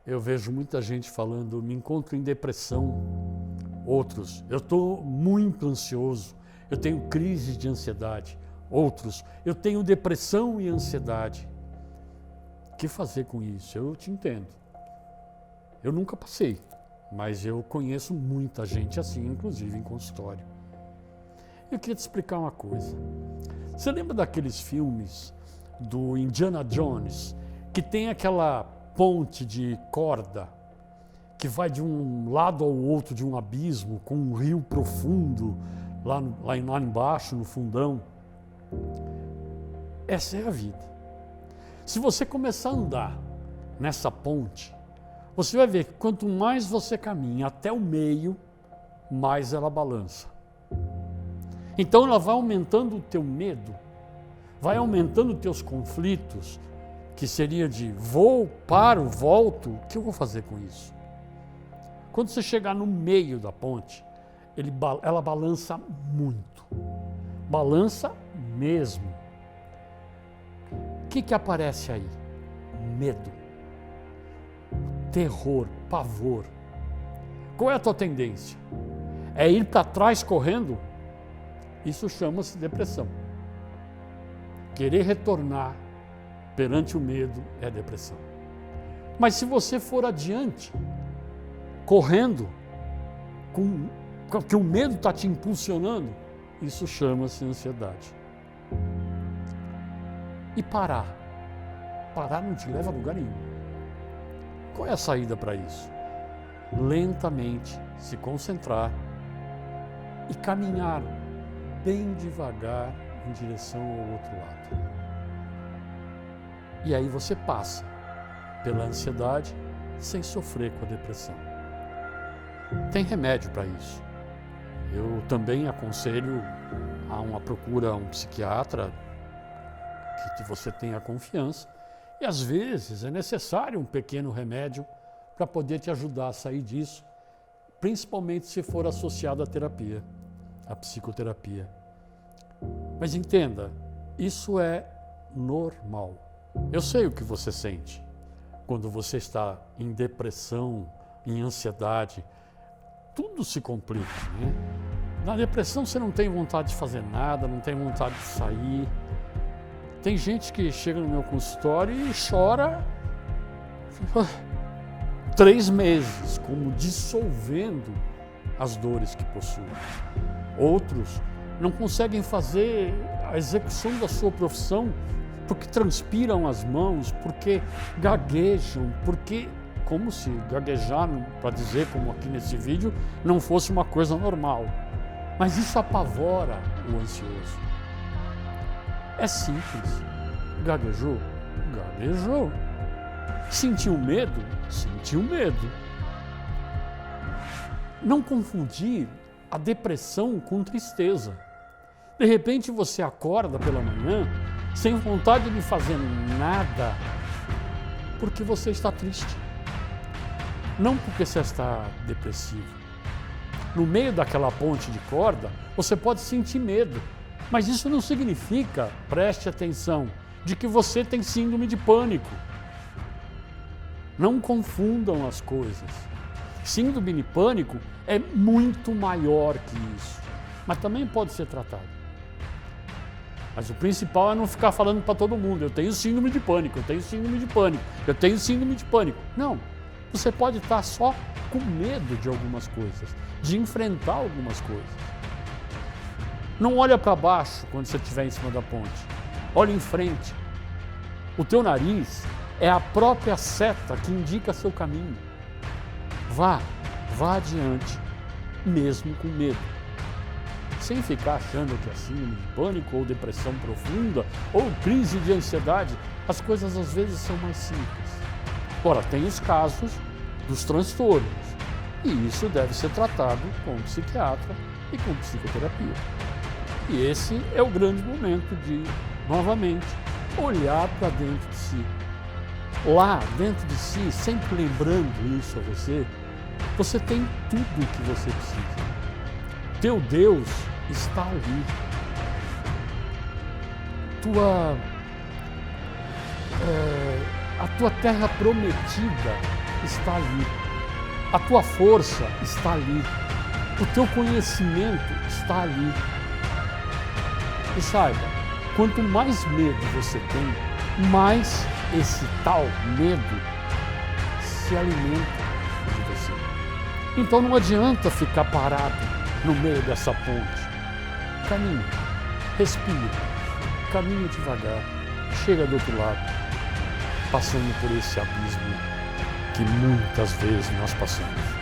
Eu vejo muita gente falando, me encontro em depressão. Outros, eu estou muito ansioso, eu tenho crise de ansiedade. Outros, eu tenho depressão e ansiedade. O que fazer com isso? Eu te entendo. Eu nunca passei, mas eu conheço muita gente assim, inclusive em consultório. Eu queria te explicar uma coisa. Você lembra daqueles filmes do Indiana Jones, que tem aquela ponte de corda que vai de um lado ao outro de um abismo, com um rio profundo lá embaixo, no fundão? Essa é a vida. Se você começar a andar nessa ponte, você vai ver que quanto mais você caminha até o meio, mais ela balança. Então ela vai aumentando o teu medo, vai aumentando os teus conflitos, que seria de vou, paro, volto, o que eu vou fazer com isso? Quando você chegar no meio da ponte, ela balança muito, balança mesmo. O que aparece aí? Medo, terror, pavor. Qual é a tua tendência? É ir para trás correndo? Isso chama-se depressão. Querer retornar perante o medo é depressão. Mas se você for adiante, correndo, que o medo está te impulsionando, isso chama-se ansiedade. E parar? Parar não te leva a lugar nenhum. Qual é a saída para isso? Lentamente se concentrar e caminhar bem devagar em direção ao outro lado. E aí você passa pela ansiedade sem sofrer com a depressão. Tem remédio para isso. Eu também aconselho a uma procura a um psiquiatra que você tenha confiança, e às vezes é necessário um pequeno remédio para poder te ajudar a sair disso, principalmente se for associado à terapia, à psicoterapia. Mas entenda, isso é normal. Eu sei o que você sente quando você está em depressão, em ansiedade. Tudo se complica, né? Na depressão você não tem vontade de fazer nada, não tem vontade de sair. Tem gente que chega no meu consultório e chora 3 meses, como dissolvendo as dores que possui. Outros não conseguem fazer a execução da sua profissão porque transpiram as mãos, porque gaguejam, porque, como se gaguejar, para dizer, como aqui nesse vídeo, não fosse uma coisa normal. Mas isso apavora o ansioso. É simples. Gaguejou? Gaguejou. Sentiu medo? Sentiu medo. Não confundir a depressão com tristeza. De repente você acorda pela manhã sem vontade de fazer nada porque você está triste. Não porque você está depressivo. No meio daquela ponte de corda, você pode sentir medo. Mas isso não significa, preste atenção, de que você tem síndrome de pânico. Não confundam as coisas. Síndrome de pânico é muito maior que isso, mas também pode ser tratado. Mas o principal é não ficar falando para todo mundo, eu tenho síndrome de pânico, eu tenho síndrome de pânico, eu tenho síndrome de pânico. Não, você pode estar só com medo de algumas coisas, de enfrentar algumas coisas. Não olha para baixo quando você estiver em cima da ponte. Olha em frente. O teu nariz é a própria seta que indica seu caminho. Vá adiante, mesmo com medo. Sem ficar achando que é síndrome de pânico ou depressão profunda ou crise de ansiedade. As coisas às vezes são mais simples. Ora, tem os casos dos transtornos. E isso deve ser tratado com um psiquiatra e com psicoterapia. E esse é o grande momento de, novamente, olhar para dentro de si. Lá dentro de si, sempre lembrando isso a você, você tem tudo o que você precisa. Teu Deus está ali. A tua terra prometida está ali. A tua força está ali. O teu conhecimento está ali. E saiba, quanto mais medo você tem, mais esse tal medo se alimenta de você. Então não adianta ficar parado no meio dessa ponte. Caminhe, respire, caminhe devagar, chega do outro lado, passando por esse abismo que muitas vezes nós passamos.